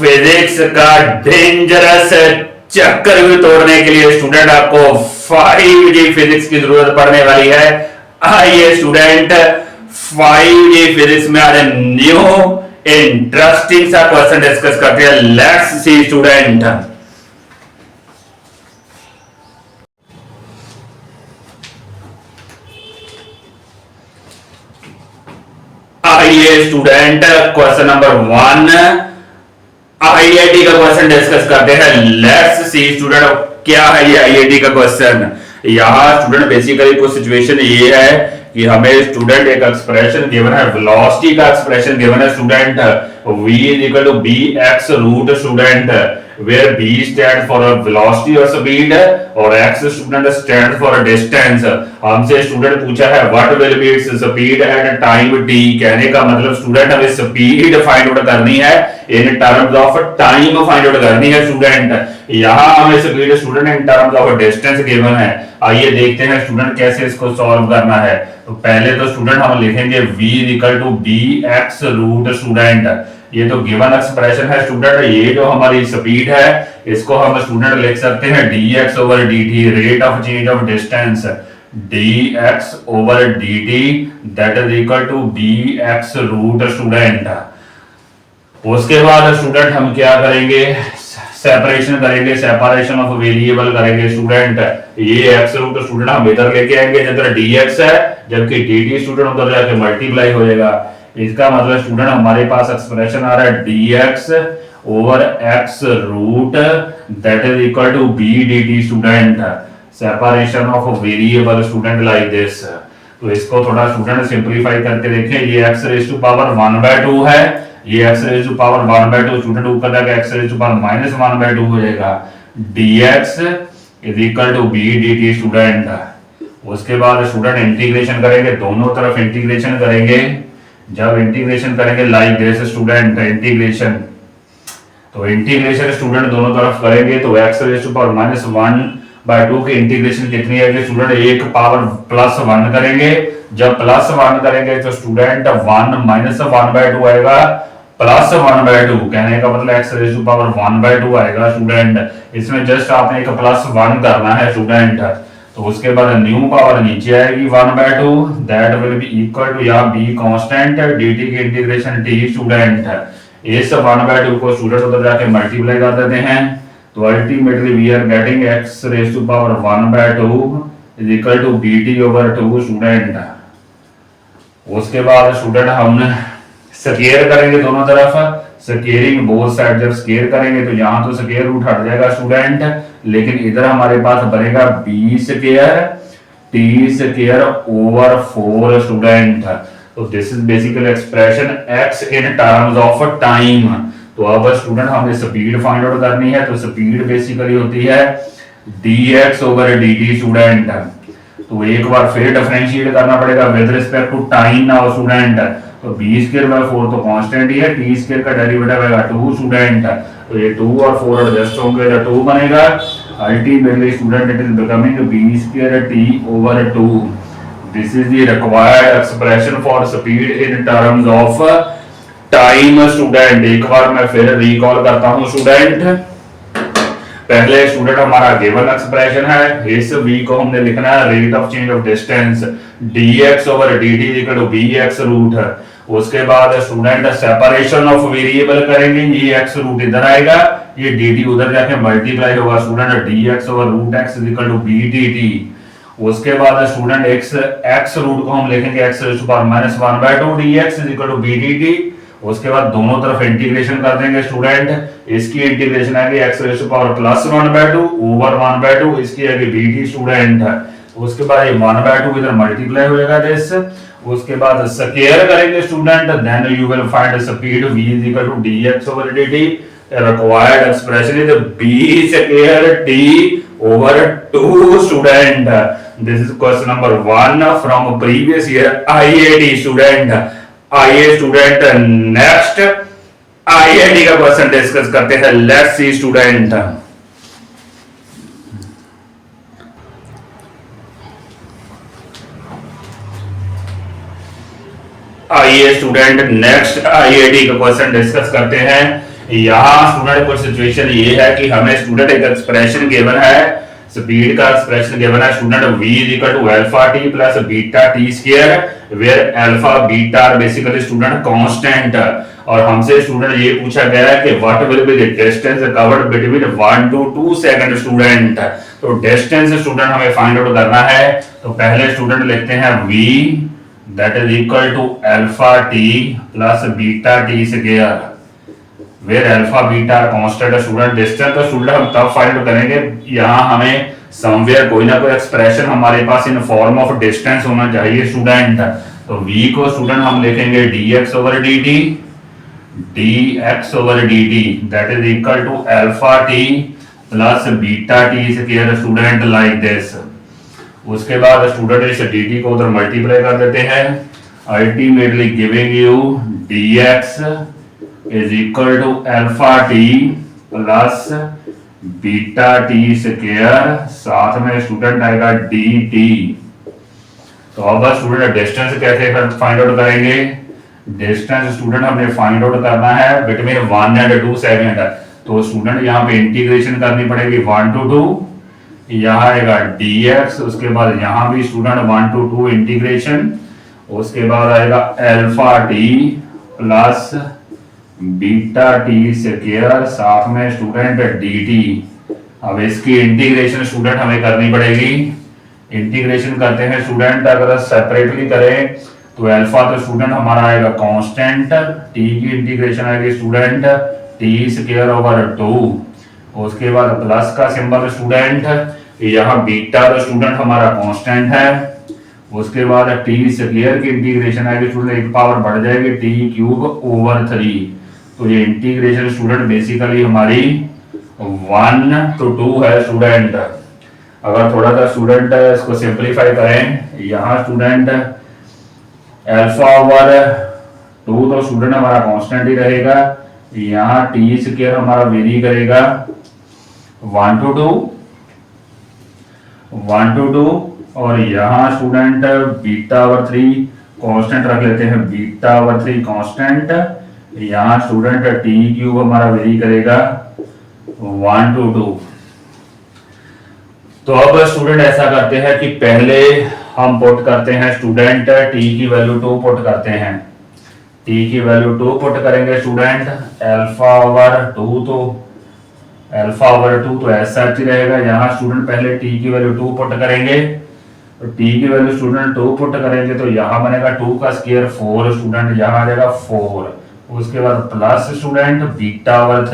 Physics का dangerous चक्कर भी तोड़ने के लिए स्टूडेंट आपको 5G फिजिक्स की जरूरत पड़ने वाली है। आइए स्टूडेंट 5G फिजिक्स में आज न्यू इंटरेस्टिंग सा क्वेश्चन डिस्कस करते हैं। Let's see student. आइए स्टूडेंट क्वेश्चन नंबर 1 आईआईटी का क्वेश्चन डिस्कस करते हैं। लेट्स सी स्टूडेंट क्या है ये आईआईटी का क्वेश्चन। यहां स्टूडेंट बेसिकली कुछ सिचुएशन ये है कि हमें स्टूडेंट एक एक्सप्रेशन गिवन है, वेलोसिटी का एक्सप्रेशन गिवन है student, v is equal to bx root student, where b stands for a velocity or speed और x student stands for a distance। हमसे स्टूडेंट पूछा है what will be its speed at time t। कहने का मतलब student हमें speed find out करनी है इन terms of time find out करनी है स्टूडेंट। यहां हमें speed student in terms of distance given है। आइए देखते हैं स्टूडेंट कैसे इसको सॉल्व करना है। तो पहले तो स्टूडेंट हम लिखेंगे v equal to bx root student, ये तो गिवन एक्सप्रेशन है स्टूडेंट। ये जो हमारी स्पीड है इसको हम स्टूडेंट लिख सकते हैं dx over dt, rate of change of distance, dx over dt that is equal to bx root student. उसके बाद स्टूडेंट हम क्या करेंगे, सेपरेशन करेंगे, सेपरेशन ऑफ वेरिएबल करेंगे स्टूडेंट। ये x रूट स्टूडेंट हम इधर लेके आएंगे जिधर dx है, जबकि dt स्टूडेंट उधर जाके मल्टीप्लाई हो जाएगा। इसका मतलब स्टूडेंट हमारे पास एक्सप्रेशन आ रहा है dx over x root that is equal to b dt student. Separation of variable student like this. तो इसको थोड़ा स्टूडेंट सिंपलीफाई करके देखें। ये x रेज़ टू पावर 1/2 है, ये x raise to power 1/2 student ऊपर जाके x रेज़ टू पावर -1/2 हो जाएगा। dx is equal to b dt student. उसके बाद स्टूडेंट इंटीग्रेशन करेंगे, दोनों तरफ इंटीग्रेशन करेंगे। जब इंटीग्रेशन करेंगे लाइक दिस स्टूडेंट, इंटीग्रेशन तो इंटीग्रेशन स्टूडेंट दोनों तरफ करेंगे तो x रेज़ टू पावर -1/2 की इंटीग्रेशन कितनी आएगी स्टूडेंट, 1 पावर +1 करेंगे। जब +1 करेंगे तो स्टूडेंट 1 -1/2 आएगा +1/2। कहने का मतलब x रेज़ टू पावर 1/2 आएगा स्टूडेंट। इसमें जस्ट आपने एक +1 करना है स्टूडेंट। तो उसके बाद न्यू पावर नीचे आएगी 1/2 that will be equal to, यहाँ b कांस्टेंट, dt की इंटीग्रेशन t स्टूडेंट। इस 1/2 को स्टूडेंट उधर जाके मल्टीप्लाई कर देते हैं तो ultimately we are getting x raise to power 1/2 is equal to bt over 2 student. उसके बाद स्टूडेंट हम स्क्वायर करेंगे दोनों तरफ, स्क्वायरिंग बोथ साइड। जब स्क्वायर करेंगे तो यहाँ तो स्क्वायर रूट हट जाएगा स्टूडेंट, लेकिन इधर हमारे पास बनेगा b square t square over 4 student. तो this is basically expression x in terms of time. तो अब स्टूडेंट हमें स्पीड फाइंड आउट करनी है, तो स्पीड बेसिकली होती है dx ओवर dt स्टूडेंट। तो एक बार फिर डिफरेंशिएट करना पड़ेगा with respect to time now student. तो b स्क्वायर बाय 4 तो कांस्टेंट ही है, t स्क्वायर का डेरिवेटिव आएगा 2 स्टूडेंट। तो ये 2 और 4 एडजस्ट होंगे तो 2 बनेगा। Ultimately student it is becoming b square t over 2। This is the required expression for speed in terms of time student. एक बार मैं फिर रिकॉल करता हूं स्टूडेंट। पहले स्टूडेंट हमारा गिवन एक्सप्रेशन है, इस v को हमने लिखना है rate of change of distance, dx over dt equal to bx root. उसके बाद स्टूडेंट सेपरेशन ऑफ वेरिएबल करेंगे, ये x रूट इधर आएगा, ये dt उधर जाके मल्टीप्लाई होगा student, dx over root x equal to b dt। उसके बाद स्टूडेंट x रूट को हम लिखेंगे x raise to power -1/2 dx equal to b dt। उसके बाद दोनों तरफ इंटीग्रेशन कर देंगे स्टूडेंट। इसकी इंटीग्रेशन आएगी x raise to power +1/2 over 1/2, इसकी आएगी bt स्टूडेंट। उसके बाद ये 1/2 इधर मल्टीप्लाई हो जाएगा दिस। उसके बाद स्क्वायर करेंगे student, then you will find speed v is equal to dx over dt। Required expression is b square t over 2 student. This is question number 1 from previous year IIT student. आइए student next IIT का question discuss करते हैं। Let's see student. आइए student next IIT का question discuss करते हैं। यहाँ student को सिचुएशन ये है कि हमें स्टूडेंट एक एक्सप्रेशन गिवन है, स्पीड का एक्सप्रेशन गिवन है student v is equal to alpha t plus beta t square, where alpha beta are basically student constant. और हमसे स्टूडेंट ये पूछा गया है कि what will be the distance covered between 1 to 2 second student. तो distance student हमें find out करना है। तो पहले स्टूडेंट लिखते हैं v that is equal to alpha t plus beta t square, where alpha beta constant student. Distance तो student हम तब फाइंड करेंगे यहाँ हमें समवेयर कोई ना कोई एक्सप्रेशन हमारे पास इन फॉर्म ऑफ डिस्टेंस होना चाहिए स्टूडेंट। तो v को स्टूडेंट हम लिखेंगे dx over dt, dx over dt that is equal to alpha t plus beta t square student like this. उसके बाद स्टूडेंट इस dt को उधर मल्टीप्लाई कर देते हैं, ultimately giving you dx is equal to alpha t plus beta t square, साथ में स्टूडेंट आएगा dt। तो अब स्टूडेंट डिस्टेंस कैसे फाइंड आउट करेंगे? डिस्टेंस स्टूडेंट हमने फाइंड आउट करना है बिटवीन 1 and 2 सेकंड। तो स्टूडेंट यहाँ पे इंटीग्रेशन करनी पड़ेगी 1 to 2, यहाँ आएगा dx, उसके बाद यहाँ भी स्टूडेंट 1 to 2 इंटीग्रेशन, उसके बाद आएगा alpha t plus beta t square, साथ में स्टूडेंट dt। अब इसकी इंटीग्रेशन स्टूडेंट हमें करनी पड़ेगी। इंटीग्रेशन करते हैं स्टूडेंट, अगर सेपरेटली करें तो अल्फा तो स्टूडेंट हमारा आएगा कांस्टेंट, t की इंटीग्रेशन आएगी स्टूडेंट टी स्क्वायर ओवर 2, उसके बाद प्लस का सिंबल स्टूडेंट, यहाँ बीटा तो स्टूडेंट हमारा कांस्टेंट है, उसके बाद टी स्क्वायर की इंटीग्रेशन आएगी स्टूडेंट, एक पावर बढ़ जाएगी टी क्यूब ओवर 3। तो ये इंटीग्रेशन स्टूडेंट बेसिकली हमारी 1 to 2 है स्टूडेंट। अगर थोड़ा सा स्टूडेंट इसको सिंपलीफाई करें, यहाँ स्टूडेंट अल्फा ओवर 2 तो स्टूडेंट हमारा कांस्टेंट ही रहेगा, यहाँ टी स्क्वायर हमारा वेरी करेगा 1 to 2, और यहाँ स्टूडेंट बीटा ओवर 3 कांस्टेंट रख लेते हैं, बीटा ओवर 3 कांस्टेंट, यहाँ स्टूडेंट टी क्यूब हमारा वेरी करेगा 1 to 2। तो अब स्टूडेंट ऐसा करते हैं कि पहले हम पुट करते हैं स्टूडेंट टी की वैल्यू 2 पुट करते हैं, टी की वैल्यू 2 पुट करेंगे स्टूडेंट, अल्फा ओवर 2 तो ऐसा ही रहेगा। यहाँ स्टूडेंट पहले टी की वैल्यू 2 पुट करेंगे, तो टी की वैल्यू स्टूडेंट 2 पुट करेंगे तो यहाँ बनेगा 2 का स्क्वायर 4 स्टूडेंट, यहाँ आ जाएगा 4, उसके बाद प्लस स्टूडेंट बीटा ओवर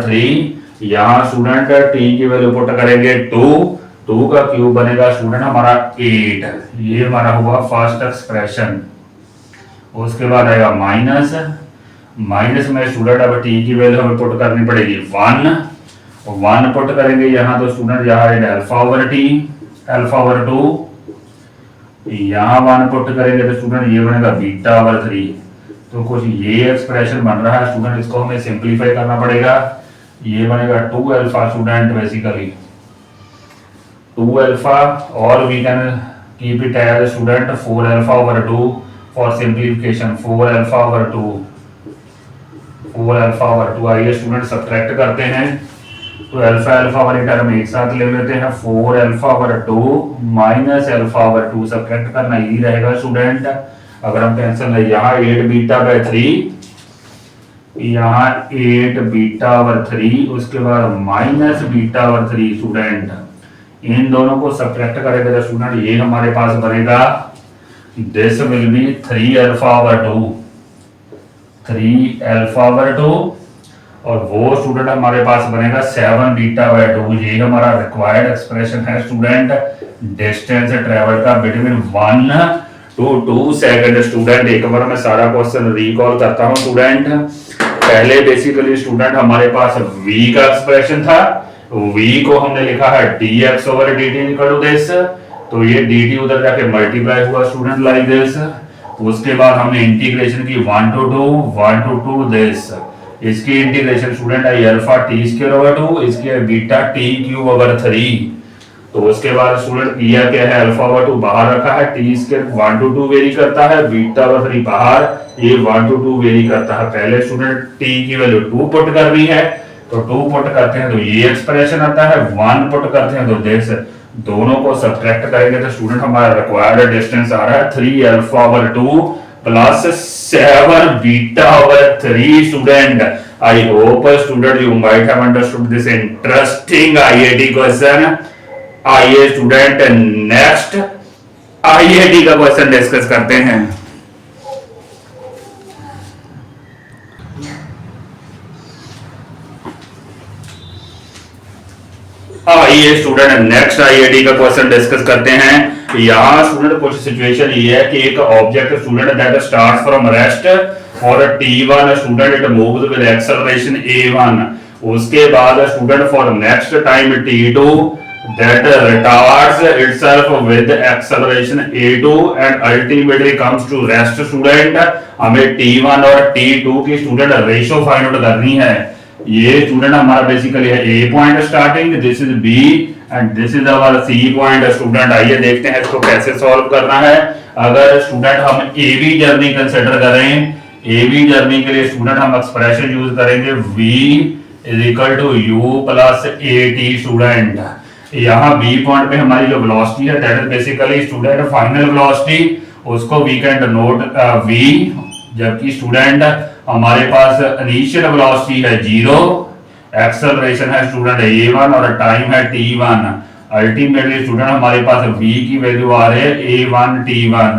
3, यहाँ स्टूडेंट टी की वैल्यू पुट करेंगे 2 का क्यूब बनेगा स्टूडेंट हमारा 8, ये हमारा हुआ फर्स्ट एक्सप्रेशन। उसके बाद आएगा माइनस में स्टूडेंट अब टी की वैल्यू हमें पुट करनी पड़ेगी 1 पुट करेंगे यहाँ, तो स्टूडेंट यहाँ आएगा अल्फा ओवर 2, यहाँ 1 पुट करेंगे तो स्टूडेंट ये बनेगा बीटा ओवर 3। तो कुछ ये एक्सप्रेशन बन रहा है स्टूडेंट, इसको हमें सिंपलीफाई करना पड़ेगा, ये बनेगा 2 अल्फा स्टूडेंट, बेसिकली 2 अल्फा, और we can keep it as student 4 alpha over 2 for simplification, 4 alpha over 2। आइए स्टूडेंट सब्ट्रैक्ट करते हैं, तो अल्फा वाली टर्म एक साथ ले लेते हैं, 4 alpha over 2 minus alpha over 2, subtract करना इजी रहेगा स्टूडेंट। अगर हम कैंसिल है, यहाँ 8 बीटा बाय 3, यहाँ 8 बीटा ओवर 3, उसके बाद माइनस बीटा ओवर 3 स्टूडेंट, इन दोनों को सब्ट्रैक्ट करेंगे तो स्टूडेंट ये हमारे पास बनेगा, this will be 3 alpha over 2, और वो स्टूडेंट हमारे पास बनेगा 7 बीटा बाय 2। ये हमारा रिक्वायर्ड एक्सप्रेशन है स्टूडेंट डिस्टेंस ट्रेवल का बिटवीन 1 to 2 सेकंड। स्टूडेंट एक बार मैं सारा क्वेश्चन रिकॉल करता हूँ स्टूडेंट। पहले बेसिकली स्टूडेंट हमारे पास v का एक्सप्रेशन था, v को हमने लिखा है dx over dt equal to this, तो ये dt उधर जाके मल्टीप्लाई हुआ स्टूडेंट लाइक दिस। उसके बाद हमने इंटीग्रेशन की 1 to 2 दिस, इसकी integration student I alpha T square over 2, इसकी बीटा टी क्यूब ओवर 3। तो उसके बाद स्टूडेंट किया क्या है, अल्फा ओवर 2 बाहर रखा है, टी स्क्वायर 1 to 2 वेरी करता है, बीटा ओवर 3 बाहर, ये 1 to 2 वेरी करता है। पहले स्टूडेंट टी की वैल्यू 2 पुट करनी है, तो 2 पुट करते हैं तो ये एक्सप्रेशन आता है, 1 पुट करते हैं तो दिस, दोनों को सब्ट्रैक्ट करेंगे तो स्टूडेंट हमारा रिक्वायर्ड डिस्टेंस आ रहा है 3 alpha over 2 plus 7 beta over 3 student. I hope student you might have understood this interesting IIT question. आइए स्टूडेंट नेक्स्ट आईआईटी का क्वेश्चन डिस्कस करते हैं। आइए स्टूडेंट नेक्स्ट आईआईटी का क्वेश्चन डिस्कस करते हैं। यहाँ स्टूडेंट कुछ सिचुएशन ये है कि एक object student that starts from rest और t1 student it moves with acceleration a1, उसके बाद student for next time t2 that retards itself with acceleration a2 and ultimately comes to rest student. हमें t1 और t2 की student ratio find out करनी है। ये student हमारा basically है a point starting, this is b and this is our c point student. आइए देखते हैं इसको कैसे सॉल्व करना है। अगर स्टूडेंट हम ab जर्नी कंसीडर करें, ab जर्नी के लिए स्टूडेंट हम एक्सप्रेशन यूज करेंगे v is equal to u plus at student. यहाँ B पॉइंट पे हमारी जो वेलोसिटी है that is basically student final velocity, उसको वी कैन डिनोट V, जबकि स्टूडेंट हमारे पास इनिशियल वेलोसिटी है 0, एक्सेलरेशन है स्टूडेंट a1 और टाइम है t1। अल्टीमेटली स्टूडेंट हमारे पास V की वैल्यू आ रही है a1 t1।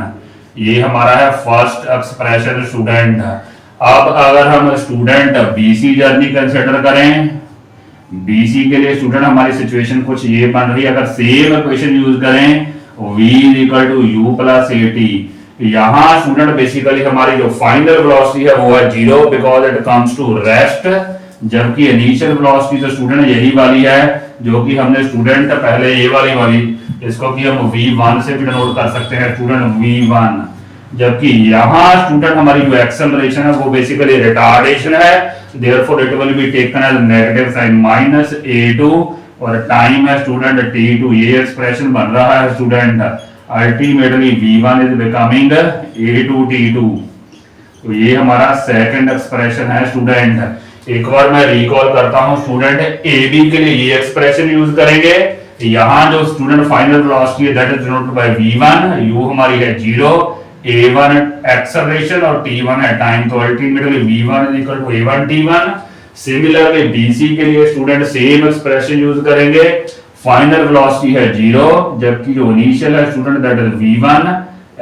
ये हमारा है फर्स्ट एक्सप्रेशन स्टूडेंट। अब अगर हम स्टूडेंट BC जर्नी कंसिडर करें, BC के लिए स्टूडेंट हमारी सिचुएशन कुछ ये बन रही है। अगर सेम इक्वेशन यूज करें V equal to U plus AT, यहाँ स्टूडेंट बेसिकली हमारी जो फाइनल वेलोसिटी है वो है 0 because it comes to rest, जबकि इनिशियल वेलोसिटी तो स्टूडेंट यही वाली है जो कि हमने स्टूडेंट पहले ये वाली इसको कि हम V1 से भी डिनोट कर सकते हैं स्टूडेंट V1, जबकि यहाँ स्टूडेंट हमारी जो एक्सेलरेशन है वो बेसिकली रिटार्डेशन है, therefore it will be taken as negative sign minus a2 और टाइम है स्टूडेंट t2। ये एक्सप्रेशन बन रहा है student, ultimately v1 is becoming a2 t2। तो ये हमारा सेकंड एक्सप्रेशन है स्टूडेंट। एक बार मैं रिकॉल करता हूं स्टूडेंट, ab के लिए ये एक्सप्रेशन यूज करेंगे। यहाँ जो स्टूडेंट फाइनल वेलोसिटी है that is denoted by v1, u हमारी है 0, a1 एक्सेलरेशन और t1 है टाइम, तो ultimately v1 is equal to a1 t1। Similarly BC के लिए स्टूडेंट सेम एक्सप्रेशन यूज करेंगे, फाइनल वेलोसिटी है 0, जबकि जो इनिशियल है student that is v1,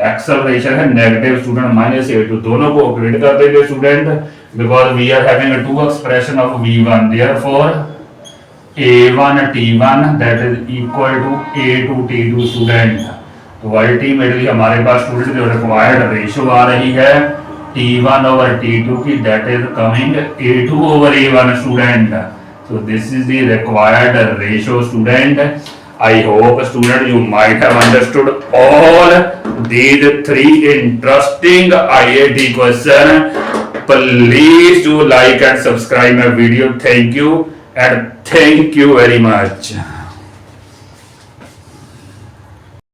acceleration है नेगेटिव स्टूडेंट माइनस a2। दोनों को ऑपरेट कर देंगे student because we are having two expression of v1, therefore a1 t1 that is equal to a2 t2 student. तो अल्टीमेटली हमारे पास स्टूडेंट जो required ratio आ रही है t1 ओवर t2 की that is coming a2 over a1 student. so this is the required ratio student। I hope student you might have understood all these 3 interesting IIT question। please do like and subscribe my video। thank you and thank you very much।